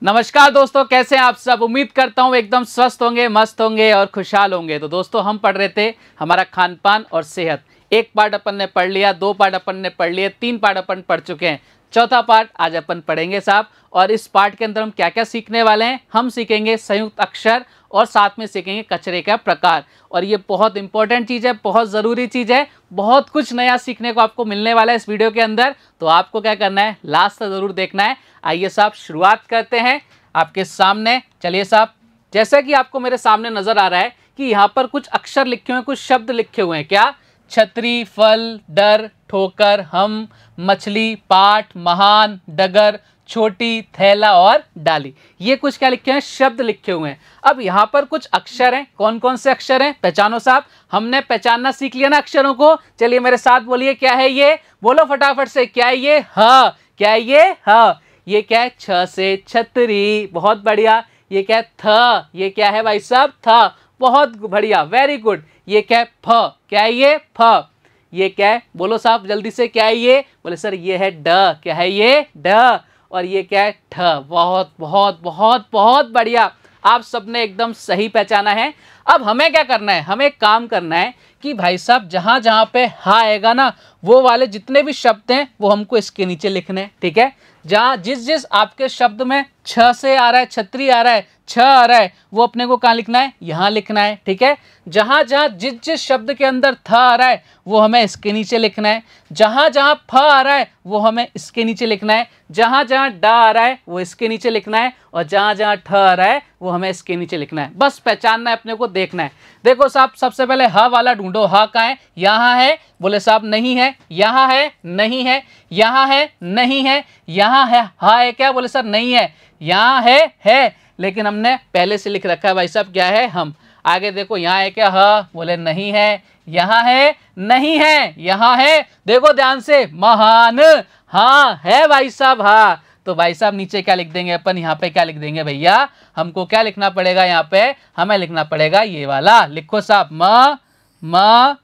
नमस्कार दोस्तों, कैसे हैं आप सब। उम्मीद करता हूँ एकदम स्वस्थ होंगे, मस्त होंगे और खुशहाल होंगे। तो दोस्तों, हम पढ़ रहे थे हमारा खान पान और सेहत। एक पार्ट अपन ने पढ़ लिया, दो पार्ट अपन ने पढ़ लिए, तीन पार्ट अपन पढ़ चुके हैं। चौथा पार्ट आज अपन पढ़ेंगे साहब। और इस पार्ट के अंदर हम क्या क्या सीखने वाले हैं, हम सीखेंगे संयुक्त अक्षर और साथ में सीखेंगे कचरे का प्रकार। और ये बहुत इंपॉर्टेंट चीज़ है, बहुत ज़रूरी चीज़ है। बहुत कुछ नया सीखने को आपको मिलने वाला है इस वीडियो के अंदर। तो आपको क्या करना है, लास्ट तक ज़रूर देखना है। आइए साहब, शुरुआत करते हैं आपके सामने। चलिए साहब, जैसा कि आपको मेरे सामने नज़र आ रहा है कि यहाँ पर कुछ अक्षर लिखे हुए हैं, कुछ शब्द लिखे हुए हैं। क्या? छतरी, फल, डर, ठोकर, हम, मछली, पाठ, महान, डगर, छोटी, थैला और डाली। ये कुछ क्या लिखे हैं, शब्द लिखे हुए हैं। अब यहाँ पर कुछ अक्षर हैं। कौन कौन से अक्षर हैं, पहचानो साहब। हमने पहचानना सीख लिया ना अक्षरों को। चलिए मेरे साथ बोलिए, क्या है ये? बोलो फटाफट से, क्या है ये? ह। क्या है ये? ह। ये क्या है? छ से छतरी। बहुत बढ़िया। ये क्या है? थ। ये क्या है भाई साहब? थ। बहुत बढ़िया, वेरी गुड। ये क्या है? फ। क्या है ये? फ। ये क्या है? बोलो साहब जल्दी से, क्या है ये? बोले सर ये है ड। क्या है ये? ड। और ये क्या है? ठ। बहुत बहुत बहुत बहुत बढ़िया, आप सबने एकदम सही पहचाना है। अब हमें क्या करना है, हमें एक काम करना है कि भाई साहब जहाँ जहाँ पे हा आएगा ना, वो वाले जितने भी शब्द हैं वो हमको इसके नीचे लिखने हैं। ठीक है? जहाँ जिस जिस आपके शब्द में छ से आ रहा है, छतरी आ रहा है, छ आ रहा है, वो अपने को कहाँ लिखना है? यहाँ लिखना है। ठीक है? जहाँ जहाँ जिस जिस शब्द के अंदर थ आ रहा है वो हमें इसके नीचे लिखना है। जहाँ जहाँ फ आ रहा है वो हमें इसके नीचे लिखना है। जहाँ जहाँ ड आ रहा है वो इसके नीचे लिखना है। और जहाँ जहाँ ठ आ रहा है वो हमें इसके नीचे लिखना है। बस पहचानना है, अपने को देखना है। देखो साहब, सबसे पहले ह वाला ढूंढो। ह कहाँ है? यहाँ है। बोले साहब नहीं है। यहाँ है? नहीं है। यहाँ है? नहीं है। यहाँ है? हा है क्या? बोले सर नहीं है। यहाँ है, लेकिन हमने पहले से लिख रखा है भाई साहब, क्या है? हम। आगे देखो, यहाँ है क्या? ह। बोले नहीं है। यहाँ है? नहीं है। यहाँ है? देखो ध्यान से, महान। हाँ है भाई साहब, हाँ। तो भाई साहब नीचे क्या लिख देंगे अपन? यहाँ पे क्या लिख देंगे भैया? हमको क्या लिखना पड़ेगा यहाँ पे? हमें लिखना पड़ेगा ये वाला। लिखो साहब, म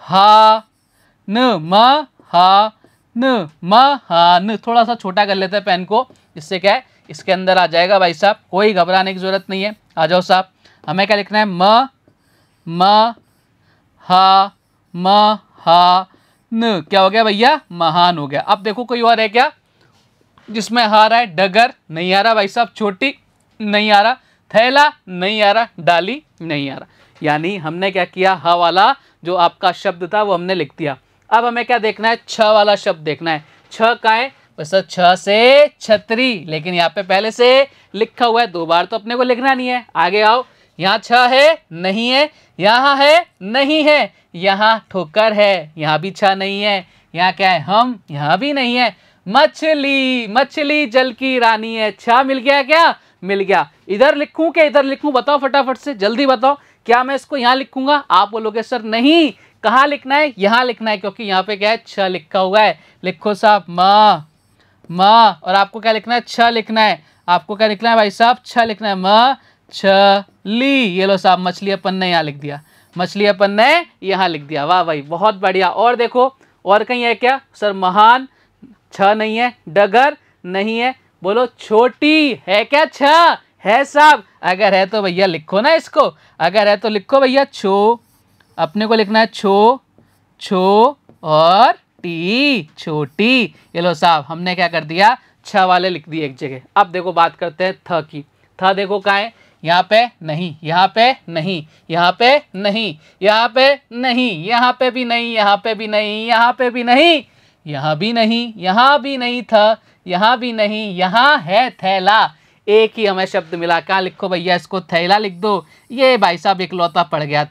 हा न। म हा न। म हा न। थोड़ा सा छोटा कर लेते हैं पेन को, इससे क्या है इसके अंदर आ जाएगा भाई साहब। कोई घबराने की जरूरत नहीं है। आ जाओ साहब, हमें क्या लिखना है? म हा न। क्या हो गया भैया? महान हो गया। अब देखो कोई और है क्या जिसमें हा रहा है? डगर नहीं आ रहा भाई साहब। छोटी नहीं आ रहा। थैला नहीं आ रहा। डाली नहीं आ रहा। यानी हमने क्या किया, हा वाला जो आपका शब्द था वो हमने लिख दिया। अब हमें क्या देखना है? छ वाला शब्द देखना है। छ कहाँ है? बस छ से छतरी, लेकिन यहाँ पे पहले से लिखा हुआ है, दो बार तो अपने को लिखना नहीं है। आगे आओ, यहाँ छ है? नहीं है। यहाँ है? नहीं है। यहाँ ठोकर है? यहाँ भी छ नहीं है। यहाँ क्या है? हम? यहाँ भी नहीं है। मछली, मछली जल की रानी है। छ मिल गया क्या? मिल गया। इधर लिखूं क्या इधर लिखूं? बताओ फटाफट से, जल्दी बताओ। क्या मैं इसको यहाँ लिखूंगा? आप बोलोगे सर नहीं, कहाँ लिखना है? यहाँ लिखना है, क्योंकि यहाँ पे क्या है? छ लिखा हुआ है। लिखो साहब, म। और आपको क्या लिखना है? छ लिखना है। आपको क्या लिखना है भाई साहब? छ लिखना है। म छ ली। ये लो साहब, मछली अपन ने यहाँ लिख दिया। मछली अपन ने यहाँ लिख दिया। वाह भाई, बहुत बढ़िया। और देखो, और कहीं है क्या? सर महान छ नहीं है। डगर नहीं है। बोलो छोटी है क्या? छ है साहब। अगर है तो भैया लिखो ना इसको। अगर है तो लिखो भैया छो। अपने को लिखना है छो और टी, छोटी। ये लो साहब, हमने क्या कर दिया? छ वाले लिख दिए एक जगह। अब देखो बात करते हैं थ की। थ देखो कहाँ है? यहाँ पे नहीं, यहाँ पे नहीं, यहाँ पे नहीं, यहाँ पे नहीं, यहाँ पे भी नहीं, यहाँ पे भी नहीं, यहाँ पे भी नहीं, यहाँ भी नहीं, यहाँ भी नहीं था, यहाँ भी नहीं। यहाँ है थैला। एक ही हमें शब्द मिला। कहाँ लिखो भैया इसको? थैला लिख दो। ये भाई साहब इकलौता पड़ गया।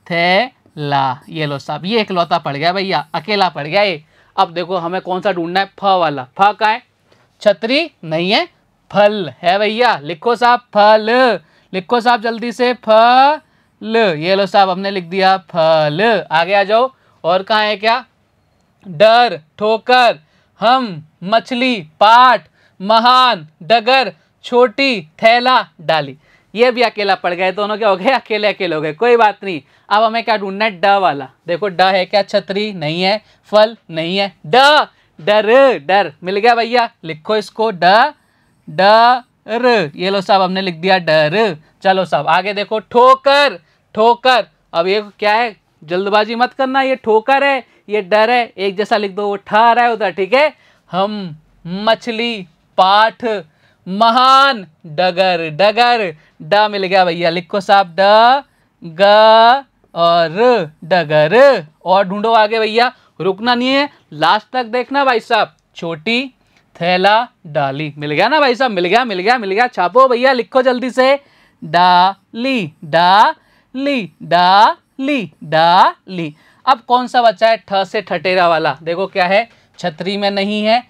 थैला। ये लो साहब, ये इकलौता पड़ गया भैया, अकेला पड़ गया ये। अब देखो हमें कौन सा ढूंढना है? फ वाला। फ कहाँ है? छतरी नहीं है। फल है भैया। लिखो साहब, फल। लिखो साहब जल्दी से, फल। ये लो साहब, हमने लिख दिया फल। आगे आ जाओ, और कहाँ है क्या? डर, ठोकर, हम, मछली, पाठ, महान, डगर, छोटी, थैला, डाली। ये भी अकेला पड़ गए। दोनों क्या हो गए? अकेले अकेले हो गए। कोई बात नहीं। अब हमें क्या ढूंढना है? ड वाला। देखो ड है क्या? छतरी नहीं है। फल नहीं है। ड, डर, डर मिल गया भैया। लिखो इसको, ड र, ये लो साहब हमने लिख दिया डर। चलो साहब आगे देखो, ठोकर, ठोकर। अब ये क्या है, जल्दबाजी मत करना, ये ठोकर है, ये डर है, एक जैसा लिख दो, वो ठहर है उधर, ठीक है। हम, मछली, पाठ, महान, डगर, डगर, ड मिल गया भैया, लिखो साहब ड, ग और डगर। और ढूंढो आगे भैया, रुकना नहीं है, लास्ट तक देखना भाई साहब। छोटी, थैला, डाली, मिल गया ना भाई साहब, मिल गया मिल गया मिल गया। छापो भैया, लिखो जल्दी से, डाली, डाली, डाली, डाली। अब कौन सा बचा है, ठ से ठटेरा वाला, देखो क्या है, छतरी में नहीं है,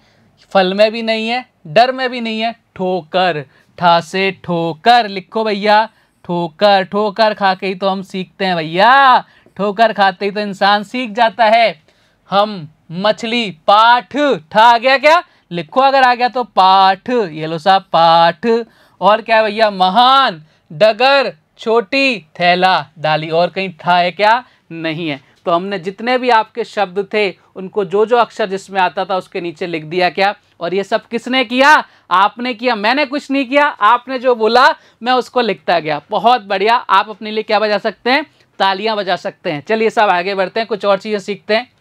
फल में भी नहीं है, डर में भी नहीं है, ठोकर, ठा से ठोकर, लिखो भैया ठोकर। ठोकर खा के ही तो हम सीखते हैं भैया, ठोकर खाते ही तो इंसान सीख जाता है। हम, मछली, पाठ, ठा आ गया क्या, लिखो अगर आ गया तो पाठ, ये लो साहब पाठ। और क्या है भैया, महान, डगर, छोटी, थैला, डाली, और कहीं ठा है क्या, नहीं है। तो हमने जितने भी आपके शब्द थे उनको जो जो अक्षर जिसमें आता था उसके नीचे लिख दिया क्या। और ये सब किसने किया, आपने किया, मैंने कुछ नहीं किया, आपने जो बोला मैं उसको लिखता गया। बहुत बढ़िया, आप अपने लिए क्या बजा सकते हैं, तालियां बजा सकते हैं। चलिए साहब आगे बढ़ते हैं, कुछ और चीज़ें सीखते हैं।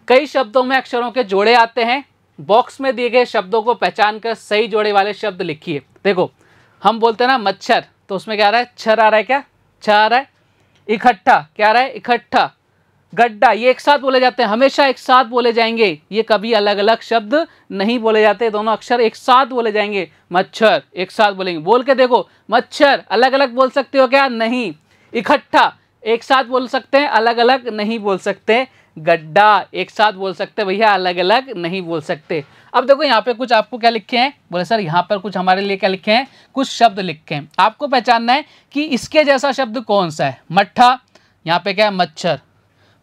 कई शब्दों में अक्षरों के जोड़े आते हैं, बॉक्स में दिए गए शब्दों को पहचान कर सही जोड़े वाले शब्द लिखिए। देखो हम बोलते हैं ना मच्छर, तो उसमें क्या आ रहा है, छर आ रहा है क्या, छ आ रहा है। इकट्ठा क्या आ रहा है, इकट्ठा। गड्ढा, ये एक साथ बोले जाते हैं, हमेशा एक साथ बोले जाएंगे, ये कभी अलग अलग शब्द नहीं बोले जाते, दोनों अक्षर एक साथ बोले जाएंगे। मच्छर एक साथ बोलेंगे, बोल के देखो, मच्छर अलग अलग बोल सकते हो क्या, नहीं। इकट्ठा एक साथ बोल सकते हैं, अलग अलग नहीं बोल सकते। गड्ढा एक साथ बोल सकते भैया, अलग अलग नहीं बोल सकते। अब देखो यहाँ पे कुछ आपको क्या लिखे हैं, बोले सर यहाँ पर कुछ हमारे लिए क्या लिखे हैं, कुछ शब्द लिखे हैं, आपको पहचानना है कि इसके जैसा शब्द कौन सा है। मट्ठा, यहाँ पे क्या है, मच्छर।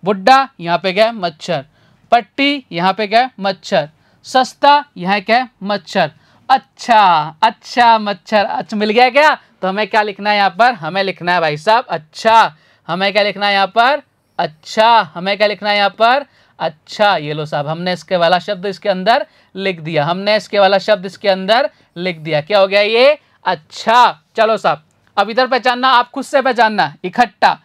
बुड्ढा, यहाँ पे क्या है, मच्छर। पट्टी, यहाँ पे क्या है, मच्छर। सस्ता, यहाँ क्या है, मच्छर। अच्छा, अच्छा मच्छर, अच्छा मिल गया क्या। तो हमें क्या लिखना है यहाँ पर, हमें लिखना है भाई साहब अच्छा। हमें क्या लिखना है यहाँ पर, अच्छा। हमें क्या लिखना है यहाँ पर, अच्छा। ये लो साहब, हमने इसके वाला शब्द इसके अंदर लिख दिया, हमने इसके वाला शब्द इसके अंदर लिख दिया। क्या हो गया ये, अच्छा। चलो साहब अब इधर पहचानना, आप खुद से पहचानना। इकट्ठा,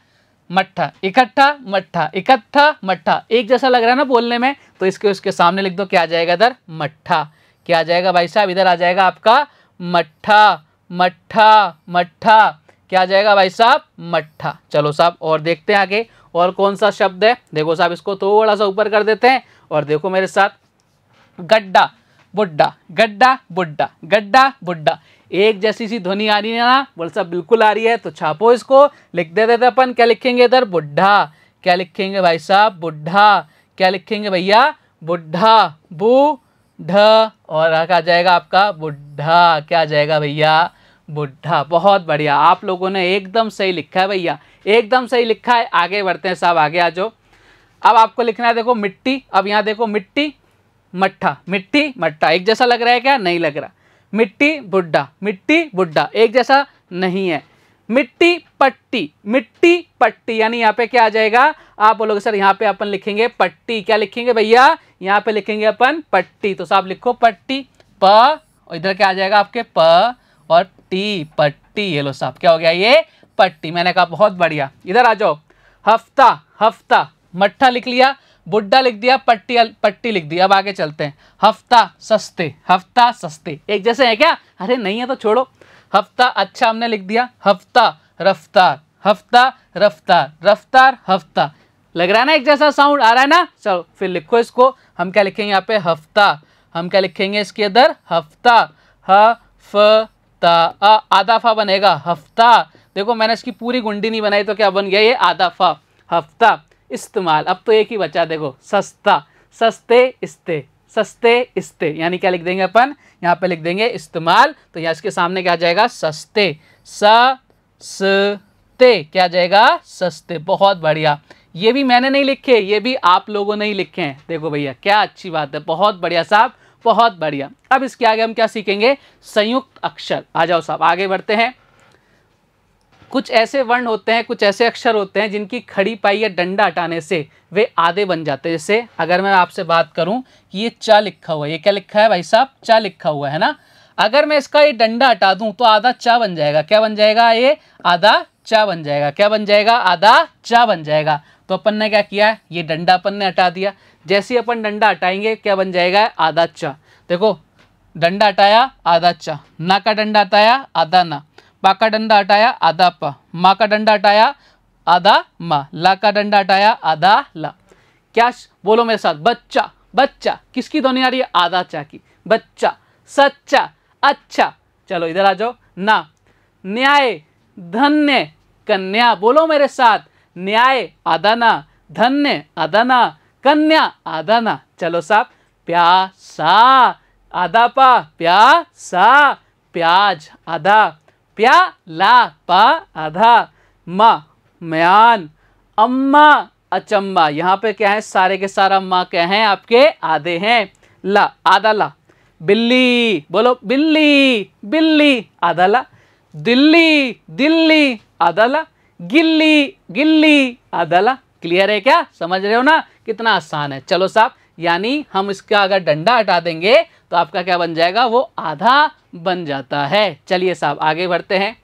मट्ठा, इकट्ठा, मट्ठा, इकट्ठा, मट्ठा, एक जैसा लग रहा है ना बोलने में, तो इसके उसके सामने लिख दो, क्या आ जाएगा इधर, मट्ठा। क्या आ जाएगा भाई साहब, इधर आ जाएगा आपका मट्ठा, मट्ठा, मट्ठा। क्या आ जाएगा भाई साहब, मट्ठा। चलो साहब और देखते हैं आगे और कौन सा शब्द है। देखो साहब इसको थोड़ा सा ऊपर कर देते हैं और देखो मेरे साथ, गड्ढा, बुड्ढा, गड्ढा, बुड्ढा, गड्ढा, बुड्ढा। एक जैसी सी ध्वनि आ रही है ना, बोल साहब बिल्कुल आ रही है, तो छापो इसको, लिख देते थे अपन। क्या लिखेंगे इधर, बुड्ढा। क्या लिखेंगे भाई साहब, बुड्ढा। क्या लिखेंगे भैया, बुड्ढा, बू-ढ, और आ जाएगा आपका बुड्ढा। क्या आ जाएगा भैया, बुड्ढा। बहुत बढ़िया, आप लोगों ने एकदम सही लिखा है भैया, एकदम सही लिखा है। आगे बढ़ते हैं साहब, आगे आ जाओ। अब आपको लिखना है, देखो मिट्टी। अब यहाँ देखो मिट्टी, मट्ठा, मिट्टी, मट्ठा, एक जैसा लग रहा है क्या, नहीं लग रहा। मिट्टी, बुड्ढा, मिट्टी, बुड्ढा, एक जैसा नहीं है। मिट्टी, पट्टी, मिट्टी, पट्टी, यानी यहाँ पे क्या आ जाएगा, आप बोलोगे सर यहाँ पे अपन लिखेंगे पट्टी। क्या लिखेंगे भैया, यहाँ पे लिखेंगे अपन पट्टी। तो साहब लिखो पट्टी, प, और इधर क्या आ जाएगा आपके, प और टी, पट्टी। ये लो साहब क्या हो गया, ये पट्टी। मैंने कहा बहुत बढ़िया। इधर आ जाओ, हफ्ता, हफ्ता, मट्ठा लिख लिया, बुड्ढा लिख दिया, पट्टी, पट्टी लिख दी। अब आगे चलते हैं, हफ्ता, सस्ते, हफ्ता, सस्ते, एक जैसे है क्या, अरे नहीं है तो छोड़ो। हफ्ता, अच्छा हमने लिख दिया। हफ्ता, रफ्तार, हफ्ता, रफ्तार, रफ्तार, हफ्ता, लग रहा है ना एक जैसा साउंड आ रहा है ना। चलो फिर लिखो इसको, हम क्या लिखेंगे यहाँ पे, हफ्ता। हम क्या लिखेंगे इसके अंदर, हफ्ता, ह फ ता, आधा फा बनेगा, हफ्ता। देखो मैंने इसकी पूरी गुंडी नहीं बनाई तो क्या बन गया ये, आधा फा, हफ्ता। इस्तेमाल, अब तो एक ही बचा, देखो सस्ता, सस्ते, इस्ते, सस्ते, इस्ते, यानी क्या लिख देंगे अपन, यहाँ पे लिख देंगे इस्तेमाल। तो यहाँ इसके सामने क्या आ जाएगा, सस्ते, सस्ते, क्या आ जाएगा, सस्ते। बहुत बढ़िया, ये भी मैंने नहीं लिखे, ये भी आप लोगों ने ही लिखे हैं। देखो भैया क्या अच्छी बात है, बहुत बढ़िया साहब, बहुत बढ़िया। अब इसके आगे हम क्या सीखेंगे, संयुक्त अक्षर। आ जाओ साहब आगे बढ़ते हैं। कुछ ऐसे वर्ण होते हैं, कुछ ऐसे अक्षर होते हैं जिनकी खड़ी पाई या डंडा हटाने से वे आधे बन जाते हैं। जैसे अगर मैं आपसे बात करूं कि ये चा लिखा हुआ है, ये क्या लिखा है भाई साहब, चा लिखा हुआ है ना। अगर मैं इसका ये डंडा हटा दूं तो आधा चा बन जाएगा। क्या बन जाएगा? ये आधा चा बन जाएगा। क्या बन जाएगा? आधा चा बन जाएगा। तो अपन ने क्या किया, ये डंडा अपन ने हटा दिया। जैसे ही अपन डंडा हटाएंगे क्या बन जाएगा? आधा चा। देखो डंडा हटाया आधा चा, ना का डंडा हटाया आधा ना, पा का डंडा हटाया आधा पा, माँ का डंडा हटाया आधा माँ, ला का डंडा हटाया आधा ला। क्या बोलो मेरे साथ? बच्चा। बच्चा किसकी ध्वनि आ रही है? आधा चा की। बच्चा। सच्चा। अच्छा। चलो इधर आ जाओ। ना। न्याय। धन्य। कन्या। बोलो मेरे साथ। न्याय आधा ना, धन्य आधा ना, कन्या आधा ना। चलो साहब। प्यासा आधा पा, प्यासा। प्याज आधा, प्याला पा आधा, माँ म्यान, अम्मा अचम्मा। यहाँ पे क्या है? सारे के सारा माँ क्या है? आपके आधे हैं। ला आधा ला। बिल्ली। बोलो बिल्ली। बिल्ली आधा ला। दिल्ली। दिल्ली आधा ला। गिल्ली। गिल्ली आधा ला। क्लियर है क्या? समझ रहे हो ना कितना आसान है? चलो साहब, यानी हम इसका अगर डंडा हटा देंगे तो आपका क्या बन जाएगा? वो आधा बन जाता है। चलिए साहब आगे बढ़ते हैं।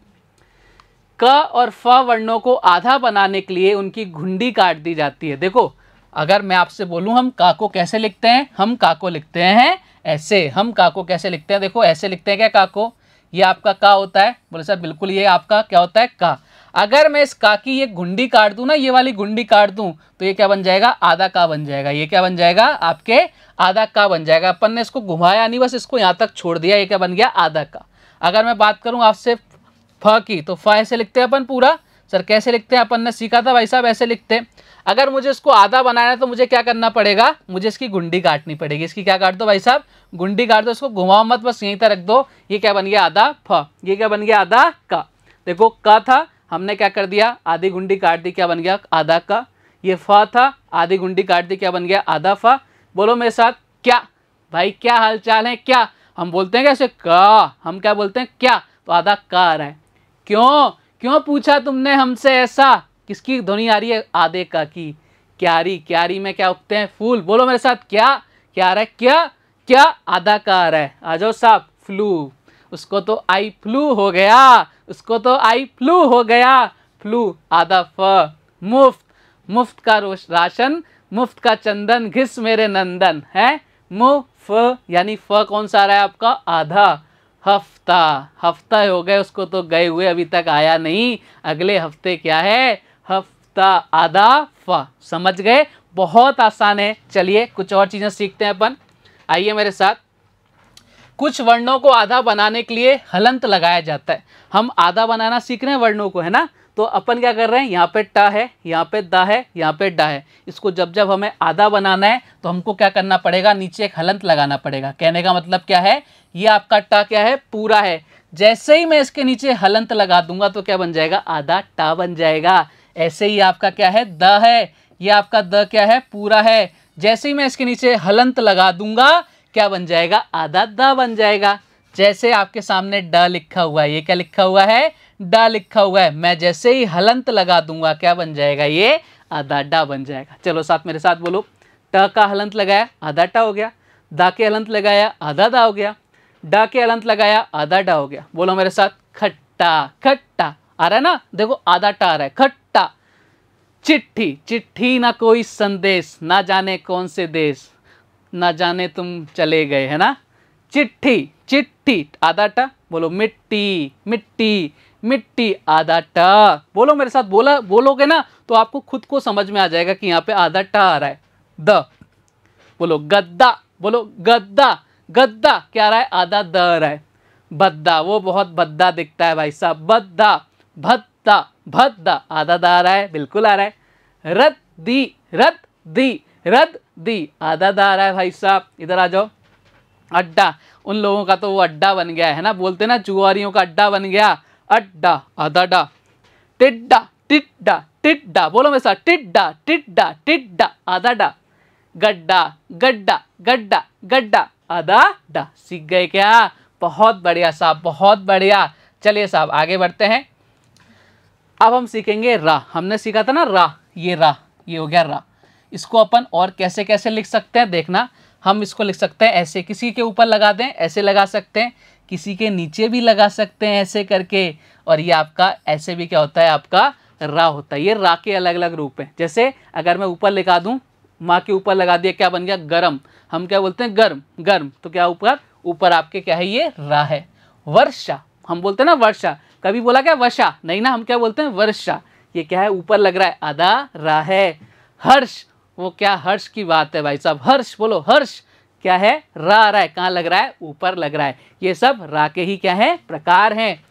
क और फ वर्णों को आधा बनाने के लिए उनकी घुंडी काट दी जाती है। देखो अगर मैं आपसे बोलूं हम का को कैसे लिखते हैं, हम का को लिखते हैं ऐसे। हम का को कैसे लिखते हैं? देखो ऐसे लिखते हैं क्या का को? ये आपका का होता है। बोले सर बिल्कुल, ये आपका क्या होता है? का। अगर मैं इस का की ये घुंडी काट दूं ना, ये वाली घुंडी काट दूं, तो ये क्या बन जाएगा? आधा का बन जाएगा। ये क्या बन जाएगा? आपके आधा का बन जाएगा। अपन ने इसको घुमाया नहीं, बस इसको यहाँ तक छोड़ दिया। ये क्या बन गया? आधा का। अगर मैं बात करूँ आपसे फ की, तो फ ऐसे लिखते हैं अपन पूरा। सर कैसे लिखते हैं? अपन ने सीखा था भाई साहब ऐसे लिखते हैं। अगर मुझे इसको आधा बनाना है तो मुझे क्या करना पड़ेगा? मुझे इसकी गुंडी काटनी पड़ेगी। इसकी क्या काट दो भाई साहब? गुंडी काट दो। इसको घुमाओ मत, बस यहीं तक रख दो। ये क्या बन गया? आधा फ। ये क्या बन गया? आधा का। देखो का था, हमने क्या कर दिया? आधी गुंडी काट दी। क्या बन गया? आधा का। ये फ था, आधी गुंडी काट दी। क्या बन गया? आधा फ। बोलो मेरे साथ। क्या भाई, क्या हाल चाल है? क्या हम बोलते हैं कैसे? का। हम क्या बोलते हैं? क्या। तो आधा का आ रहा है। क्यों? क्यों पूछा तुमने हमसे ऐसा? किसकी ध्वनि आ रही है? आधे का की। क्यारी। क्यारी में क्या उगते हैं? फूल। बोलो मेरे साथ। क्या क्या आ रहा है? क्या क्या आधा का आ रहा है। आ जाओ साहब। फ्लू। उसको तो आई फ्लू हो गया। उसको तो आई फ्लू हो गया। फ्लू आधा फ। मुफ्त। मुफ्त का राशन, मुफ्त का चंदन, घिस मेरे नंदन है। मुफ यानी फ कौन सा आ रहा है आपका? आधा। हफ्ता। हफ्ता हो गए उसको तो गए हुए, अभी तक आया नहीं। अगले हफ्ते क्या है? हफ्ता। आधा फ। समझ गए? बहुत आसान है। चलिए कुछ और चीजें सीखते हैं अपन। आइए मेरे साथ। कुछ वर्णों को आधा बनाने के लिए हलंत लगाया जाता है। हम आधा बनाना सीख रहे हैं वर्णों को, है ना? तो अपन क्या कर रहे हैं? यहाँ पे ट है, यहाँ पे द है, यहाँ पे डा है। इसको जब जब हमें आधा बनाना है तो हमको क्या करना पड़ेगा? नीचे एक हलंत लगाना पड़ेगा। कहने का मतलब क्या है? ये आपका टा क्या है? पूरा है। जैसे ही मैं इसके नीचे हलंत लगा दूंगा तो क्या बन जाएगा? आधा टा बन जाएगा। ऐसे ही आपका क्या है? द है। ये आपका द क्या है? पूरा है। जैसे ही मैं इसके नीचे हलंत लगा दूंगा क्या बन जाएगा? आधा द बन जाएगा। जैसे आपके सामने ड लिखा हुआ है, ये क्या लिखा हुआ है? ड लिखा हुआ है। मैं जैसे ही हलंत लगा दूंगा क्या बन जाएगा? ये आधा डा बन जाएगा। चलो साथ मेरे साथ बोलो। ट का हलंत लगाया, आधा टा हो गया। दा के हलंत लगाया, आधा दा हो गया। डा के हलंत लगाया, आधा डा हो गया। बोलो मेरे साथ। खट्टा। खट्टा आ रहा है ना? देखो आधा टा आ रहा है। खट्टा। चिट्ठी। चिट्ठी ना कोई संदेश, ना जाने कौन से देश, ना जाने तुम चले गए, है ना? चिट्ठी। चिट्ठी आधा टा। बोलो मिट्टी। मिट्टी। मिट्टी आधा टा। बोलो मेरे साथ। बोलोगे ना तो आपको खुद को समझ में आ जाएगा कि यहाँ पे आधा टा आ रहा है। द। बोलो गद्दा। बोलो गद्दा। गद्दा क्या आ रहा है? आधा द आ रहा है। भद्दा। वो बहुत भद्दा दिखता है भाई साहब। भद्दा। भद्दा। भद्दा आधा दा आ रहा है। बिल्कुल आ रहा है। रद्दी। रद्दी। रद्दी आधा दा आ रहा है भाई साहब। इधर आ जाओ। अड्डा। उन लोगों का तो वो अड्डा बन गया है ना, बोलते ना जुआरियों का अड्डा बन गया। अड्डा आधा डा। टिड्डा। टिड्डा। टिड्डा। बोलो मेरे साथ। टिड्डा। टिड्डा। टिड्डा आधा डा। गड्ढा। गड्ढा। गड्ढा। गड्ढा आधा डा। सीख गए क्या? बहुत बढ़िया साहब, बहुत बढ़िया। चलिए साहब आगे बढ़ते हैं। अब हम सीखेंगे रा। हमने सीखा था ना रा, ये रा, ये हो गया रा। इसको अपन और कैसे कैसे लिख सकते हैं देखना। हम इसको लिख सकते हैं ऐसे, किसी के ऊपर लगा दें, ऐसे लगा सकते हैं, किसी के नीचे भी लगा सकते हैं ऐसे करके, और ये आपका ऐसे भी क्या होता है, आपका रा होता है। ये रा के अलग अलग रूप हैं। जैसे अगर मैं ऊपर लिखा दूं, माँ के ऊपर लगा दिया, क्या बन गया, गरम। हम क्या बोलते हैं, गर्म, गर्म, तो क्या ऊपर, ऊपर आपके क्या है, ये रा है। वर्षा, हम बोलते हैं ना वर्षा, कभी बोला क्या वर्षा, नहीं ना, हम क्या बोलते हैं वर्षा। ये क्या है, ऊपर लग रहा है, आधा रा है। हर्ष, वो क्या हर्ष की बात है भाई साहब, हर्ष बोलो, हर्ष क्या है, रा आ रहा है, कहाँ लग रहा है, ऊपर लग रहा है। ये सब रा के ही क्या है, प्रकार हैं।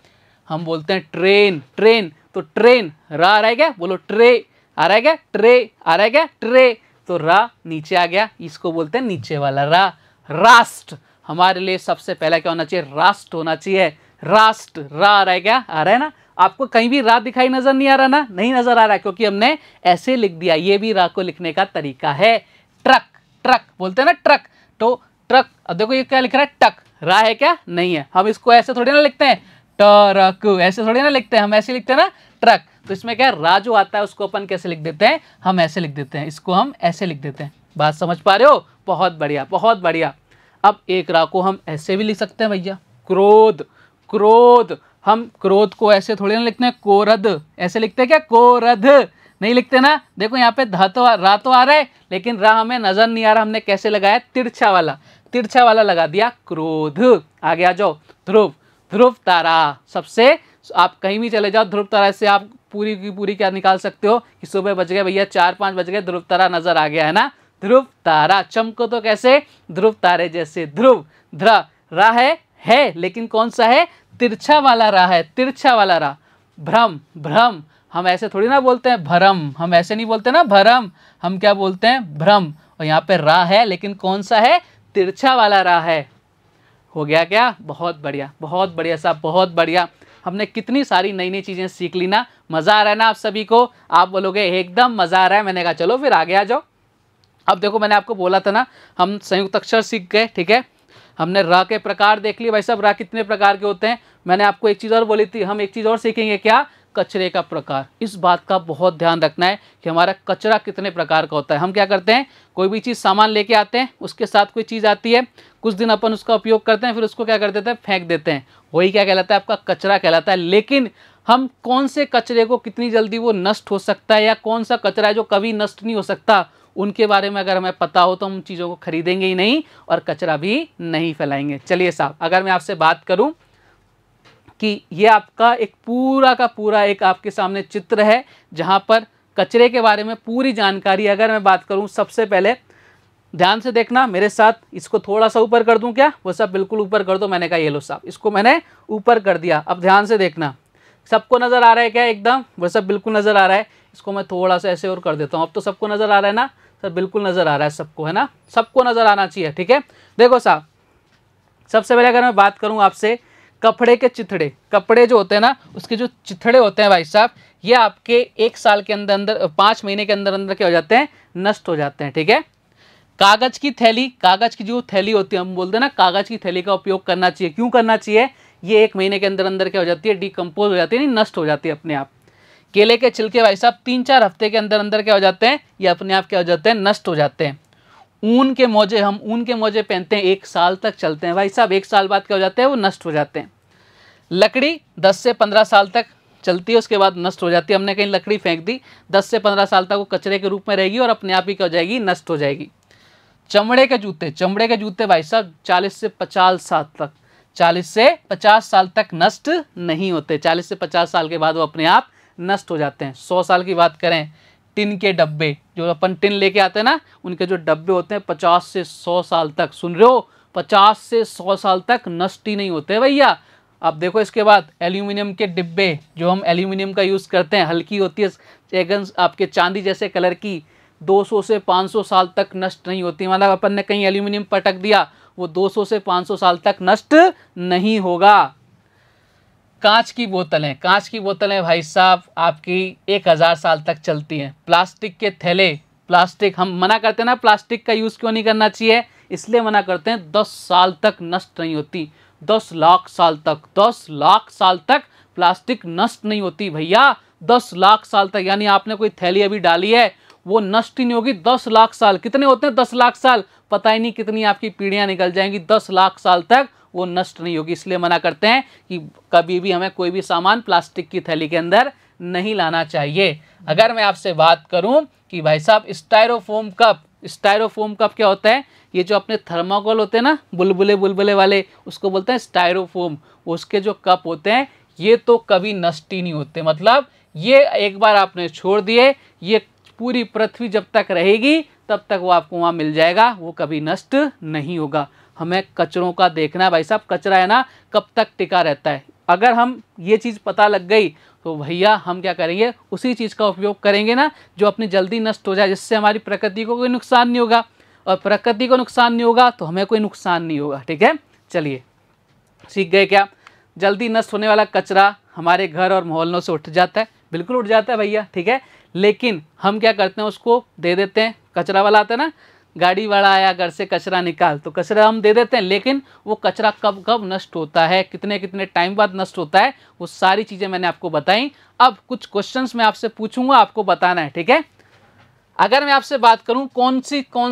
हम बोलते हैं ट्रेन, ट्रेन, तो ट्रेन, रा आ रहा है क्या, बोलो ट्रे आ रहा है क्या, ट्रे आ रहा है क्या, ट्रे, तो रा नीचे आ गया, इसको बोलते हैं नीचे वाला रा। राष्ट्र, हमारे लिए सबसे पहला क्या होना चाहिए, राष्ट्र होना चाहिए। राष्ट्र, रा आ रहा है क्या, आ रहा है ना, आपको कहीं भी रा दिखाई नजर नहीं आ रहा ना, नहीं नजर आ रहा है, क्योंकि हमने ऐसे लिख दिया। ये भी रा को लिखने का तरीका है। ट्रक, ट्रक बोलते हैं ना, ट्रक, तो ट्रक, अब देखो ये क्या लिख रहा है, टक, रा है क्या, नहीं है। हम इसको ऐसे थोड़ी ना लिखते हैं, ट्रक, ऐसे थोड़ी ना लिखते हैं, हम ऐसे लिखते हैं ना, ट्रक। तो इसमें क्या, रा जो आता है उसको अपन कैसे लिख देते हैं, हम ऐसे लिख देते हैं, इसको हम ऐसे लिख देते हैं। बात समझ पा रहे हो, बहुत बढ़िया, बहुत बढ़िया। अब एक रा को हम ऐसे भी लिख सकते हैं भैया, क्रोध, क्रोध, हम क्रोध को ऐसे थोड़ी ना लिखते हैं, कोरद, ऐसे लिखते हैं क्या, कोरद, नहीं लिखते ना। देखो यहाँ पे धा तो रा तो आ रहा है, लेकिन रा हमें नजर नहीं आ रहा, हमने कैसे लगाया, तिरछा वाला, तिरछा वाला लगा दिया, क्रोध। आगे आ जाओ, ध्रुव, ध्रुव तारा, सबसे, आप कहीं भी चले जाओ, ध्रुव तारा से आप पूरी की पूरी क्या निकाल सकते हो कि सुबह बज गए भैया, 4-5 बज गए, ध्रुव तारा नजर आ गया है ना। ध्रुव तारा, चमको तो कैसे, ध्रुव तारे जैसे। ध्रुव, ध्रा, रा है लेकिन कौन सा है, तिरछा वाला रा है, तिरछा वाला रा। भ्रम, भ्रम, हम ऐसे थोड़ी ना बोलते हैं भरम, हम ऐसे नहीं बोलते ना भरम, हम क्या बोलते हैं, भ्रम। और यहाँ पे रा है लेकिन कौन सा है, तिरछा वाला रा है। हो गया क्या, बहुत बढ़िया, बहुत बढ़िया साहब, बहुत बढ़िया। हमने कितनी सारी नई नई चीज़ें सीख ली ना, मज़ा आ रहा है ना आप सभी को, आप बोलोगे एकदम मज़ा आ रहा है। मैंने कहा चलो फिर आगे आ जाओ। अब देखो मैंने आपको बोला था ना, हम संयुक्त अक्षर सीख गए, ठीक है, हमने रा के प्रकार देख लिए भाई साहब, रा कितने प्रकार के होते हैं। मैंने आपको एक चीज़ और बोली थी, हम एक चीज़ और सीखेंगे, क्या, कचरे का प्रकार। इस बात का बहुत ध्यान रखना है कि हमारा कचरा कितने प्रकार का होता है। हम क्या करते हैं, कोई भी चीज़ सामान लेके आते हैं, उसके साथ कोई चीज़ आती है, कुछ दिन अपन उसका उपयोग करते हैं, फिर उसको क्या कर देते हैं, फेंक देते हैं, वही क्या कहलाता है, आपका कचरा कहलाता है। लेकिन हम कौन से कचरे को कितनी जल्दी वो नष्ट हो सकता है, या कौन सा कचरा है जो कभी नष्ट नहीं हो सकता, उनके बारे में अगर हमें पता हो तो हम चीज़ों को खरीदेंगे ही नहीं और कचरा भी नहीं फैलाएंगे। चलिए साहब, अगर मैं आपसे बात करूं कि ये आपका एक पूरा का पूरा एक आपके सामने चित्र है, जहां पर कचरे के बारे में पूरी जानकारी अगर मैं बात करूं, सबसे पहले ध्यान से देखना मेरे साथ, इसको थोड़ा सा ऊपर कर दूं क्या, वो सब बिल्कुल ऊपर कर दो। मैंने कहा ये लो साहब, इसको मैंने ऊपर कर दिया। अब ध्यान से देखना, सबको नज़र आ रहा है क्या, एकदम वो सब बिल्कुल नज़र आ रहा है। इसको मैं थोड़ा सा ऐसे और कर देता हूँ, अब तो सबको नज़र आ रहा है ना सर, बिल्कुल नज़र आ रहा है सबको, है ना, सबको नज़र आना चाहिए, ठीक है। देखो साहब, सबसे पहले अगर मैं बात करूं आपसे, कपड़े के चिथड़े, कपड़े जो होते हैं ना, उसके जो चिथड़े होते हैं भाई साहब, ये आपके 1 साल के अंदर अंदर, 5 महीने के अंदर अंदर क्या हो जाते हैं, नष्ट हो जाते हैं, ठीक है। कागज़ की थैली, कागज़ की जो थैली होती है, हम बोलते हैं ना कागज़ की थैली का उपयोग करना चाहिए, क्यों करना चाहिए, ये 1 महीने के अंदर अंदर क्या हो जाती है, डिकम्पोज हो जाती है, नहीं नष्ट हो जाती है अपने आप। केले के छिलके भाई साहब 3-4 हफ्ते के अंदर अंदर क्या हो जाते हैं, ये अपने आप क्या हो जाते हैं, नष्ट हो जाते हैं। ऊन के मोजे, हम ऊन के मोजे पहनते हैं, 1 साल तक चलते हैं भाई साहब, 1 साल बाद क्या हो जाते हैं, वो नष्ट हो जाते हैं। लकड़ी 10 से 15 साल तक चलती है, उसके बाद नष्ट हो जाती है। हमने कहीं लकड़ी फेंक दी, 10 से 15 साल तक वो कचरे के रूप में रहेगी और अपने आप ही क्या हो जाएगी, नष्ट हो जाएगी। चमड़े के जूते, चमड़े के जूते भाई साहब 40 से 50 साल तक, 40 से 50 साल तक नष्ट नहीं होते, 40 से 50 साल के बाद वो अपने आप नष्ट हो जाते हैं। 100 साल की बात करें, टिन के डब्बे, जो अपन टिन लेके आते हैं ना, उनके जो डब्बे होते हैं 50 से 100 साल तक, सुन रहे हो, 50 से 100 साल तक नष्ट ही नहीं होते भैया। अब देखो इसके बाद एल्यूमिनियम के डिब्बे, जो हम एल्यूमिनियम का यूज़ करते हैं, हल्की होती है, एगन आपके चांदी जैसे कलर की, 200 से 500 साल तक नष्ट नहीं होती। मतलब अपन ने कहीं एल्यूमिनियम पटक दिया, वो 200 से 500 साल तक नष्ट नहीं होगा। कांच की बोतलें, कांच की बोतलें भाई साहब आपकी 1000 साल तक चलती हैं। प्लास्टिक के थैले, प्लास्टिक हम मना करते हैं ना, प्लास्टिक का यूज़ क्यों नहीं करना चाहिए, इसलिए मना करते हैं, 10 साल तक नष्ट नहीं होती, 10 लाख साल तक, 10 लाख साल तक प्लास्टिक नष्ट नहीं होती भैया, 10 लाख साल तक। यानी आपने कोई थैली अभी डाली है, वो नष्ट ही नहीं होगी 10 लाख साल। कितने होते हैं 10 लाख साल, पता ही नहीं कितनी आपकी पीढ़ियां निकल जाएंगी, 10 लाख साल तक वो नष्ट नहीं होगी। इसलिए मना करते हैं कि कभी भी हमें कोई भी सामान प्लास्टिक की थैली के अंदर नहीं लाना चाहिए। अगर मैं आपसे बात करूं कि भाई साहब स्टायरोफोम कप, स्टायरोफोम कप क्या होता है, ये जो अपने थर्माकोल होते हैं ना बुलबुले बुलबुले वाले, उसको बोलते हैं स्टायरोफोम। उसके जो कप होते हैं ये तो कभी नष्ट ही नहीं होते, मतलब ये एक बार आपने छोड़ दिए, ये पूरी पृथ्वी जब तक रहेगी तब तक वो आपको वहाँ मिल जाएगा, वो कभी नष्ट नहीं होगा। हमें कचरों का देखना है भाई साहब, कचरा है ना कब तक टिका रहता है। अगर हम ये चीज़ पता लग गई तो भैया हम क्या करेंगे, उसी चीज़ का उपयोग करेंगे ना जो अपनी जल्दी नष्ट हो जाए, जिससे हमारी प्रकृति को कोई नुकसान नहीं होगा, और प्रकृति को नुकसान नहीं होगा तो हमें कोई नुकसान नहीं होगा। ठीक है, चलिए सीख गए क्या। जल्दी नष्ट होने वाला कचरा हमारे घर और मोहल्लों से उठ जाता है, बिल्कुल उठ जाता है भैया, ठीक है। लेकिन हम क्या करते हैं, उसको दे देते हैं, कचरा वाला आता है ना, गाड़ी वाला आया घर से कचरा निकाल, तो कचरा हम दे देते हैं, लेकिन वो कचरा कब कब नष्ट होता है, कितने कितने टाइम बाद नष्ट होता है, वो सारी चीज़ें मैंने आपको बताई। अब कुछ क्वेश्चंस मैं आपसे पूछूंगा, आपको बताना है, ठीक है। अगर मैं आपसे बात करूं कौन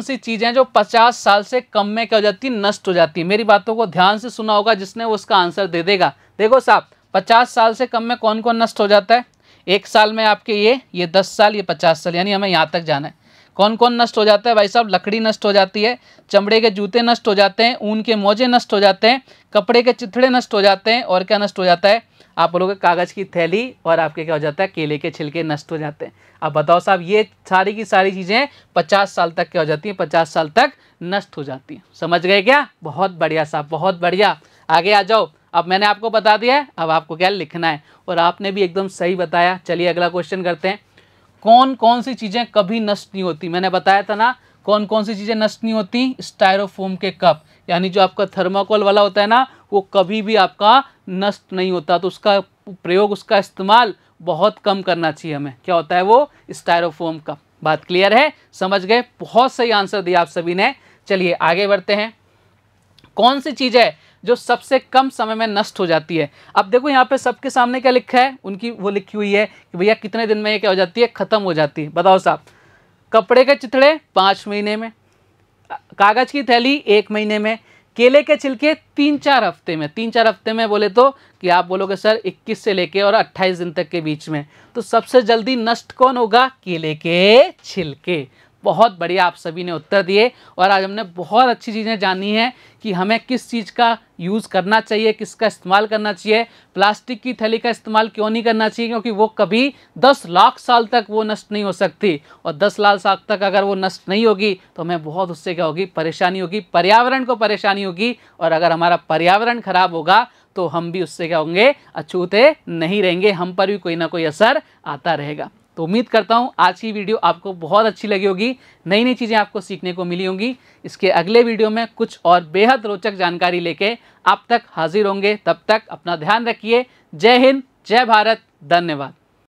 सी चीज़ें जो 50 साल से कम में क्या हो जाती है, नष्ट हो जाती है। मेरी बातों को ध्यान से सुना होगा, जिसने वो उसका आंसर दे देगा। देखो साहब 50 साल से कम में कौन कौन नष्ट हो जाता है, एक साल में आपके ये 10 साल, ये 50 साल, यानी हमें यहाँ तक जाना है। कौन कौन नष्ट हो जाता है भाई साहब, लकड़ी नष्ट हो जाती है, चमड़े के जूते नष्ट हो जाते हैं, ऊन के मोजे नष्ट हो जाते हैं, कपड़े के चिथड़े नष्ट हो जाते हैं, और क्या नष्ट हो जाता है, आप बोलोगे कागज़ की थैली, और आपके क्या हो जाता है, केले के छिलके नष्ट हो जाते हैं। अब बताओ साहब, ये सारी की सारी चीज़ें 50 साल तक क्या हो जाती हैं, 50 साल तक नष्ट हो जाती हैं। समझ गए क्या, बहुत बढ़िया साहब, बहुत बढ़िया। आगे आ जाओ, अब मैंने आपको बता दिया है, अब आपको क्या लिखना है, और आपने भी एकदम सही बताया। चलिए अगला क्वेश्चन करते हैं। कौन कौन सी चीज़ें कभी नष्ट नहीं होती, मैंने बताया था ना कौन कौन सी चीज़ें नष्ट नहीं होती, स्टायरोफोम के कप, यानी जो आपका थर्माकोल वाला होता है ना, वो कभी भी आपका नष्ट नहीं होता, तो उसका प्रयोग, उसका इस्तेमाल बहुत कम करना चाहिए हमें। क्या होता है वो, स्टायरोफोम कप। बात क्लियर है, समझ गए, बहुत सही आंसर दिया आप सभी ने। चलिए आगे बढ़ते हैं। कौन सी चीज़ है जो सबसे कम समय में नष्ट हो जाती है। अब देखो यहाँ पे सबके सामने क्या लिखा है, उनकी वो लिखी हुई है कि भैया कितने दिन में ये क्या हो जाती है, ख़त्म हो जाती है। बताओ साहब, कपड़े के चिथड़े 5 महीने में, कागज़ की थैली 1 महीने में, केले के छिलके 3-4 हफ्ते में। 3-4 हफ्ते में बोले तो कि आप बोलोगे सर 21 से लेके और 28 दिन तक के बीच में। तो सबसे जल्दी नष्ट कौन होगा, केले के छिलके। बहुत बढ़िया, आप सभी ने उत्तर दिए, और आज हमने बहुत अच्छी चीज़ें जानी हैं कि हमें किस चीज़ का यूज़ करना चाहिए, किसका इस्तेमाल करना चाहिए। प्लास्टिक की थैली का इस्तेमाल क्यों नहीं करना चाहिए, क्योंकि वो कभी 10 लाख साल तक वो नष्ट नहीं हो सकती, और 10 लाख साल तक अगर वो नष्ट नहीं होगी तो हमें बहुत उससे क्या होगी, परेशानी होगी, पर्यावरण को परेशानी होगी, और अगर हमारा पर्यावरण खराब होगा तो हम भी उससे क्या होंगे, अछूते नहीं रहेंगे, हम पर भी कोई ना कोई असर आता रहेगा। तो उम्मीद करता हूँ आज की वीडियो आपको बहुत अच्छी लगी होगी, नई नई चीज़ें आपको सीखने को मिली होंगी। इसके अगले वीडियो में कुछ और बेहद रोचक जानकारी लेके आप तक हाजिर होंगे। तब तक अपना ध्यान रखिए। जय हिंद, जय भारत, धन्यवाद।